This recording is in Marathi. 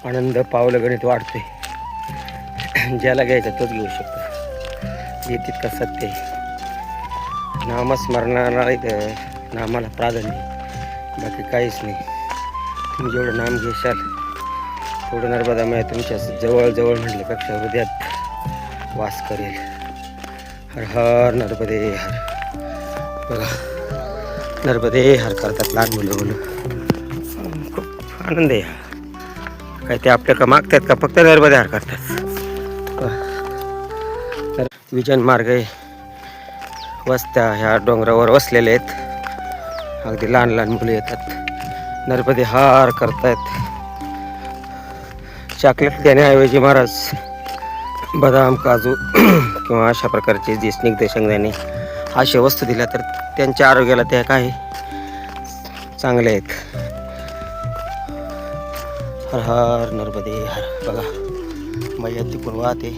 आनंद पावलं गणित वाढतोय. ज्याला घ्यायचं तोच घेऊ शकतो, हे तितकं सत्य आहे. नामस्मरणाला इथं नामाला प्राधान्य, बाकी काहीच नाही. तुम्ही जेवढं नाम घेशाल थोडं नर्मदा माया तुमच्या जवळ म्हटल्यापेक्षा हृदयात वास करेल. हर हर नर्मदे हर. बघा नर्मदे हर करतात लहान मुलं. खूप आनंद आहे. काय ते आपल्या का मागतात का फक्त नर्मदे हर करतात. तर विजन मार्ग आहे, वस्त्या ह्या डोंगरावर वसलेले आहेत. अगदी लहान लहान मुलं येतात, नर्मदे हार करतायत. चॉकलेट देण्याऐवजी महाराज बदाम काजू किंवा अशा प्रकारचे जे स्निग्ध शेंगदाणे अशा वस्तू दिल्या तर त्यांच्या आरोग्याला त्या काय चांगले आहेत. हर हर नर्मदे हर. बघा मैया तिकडून वाहते.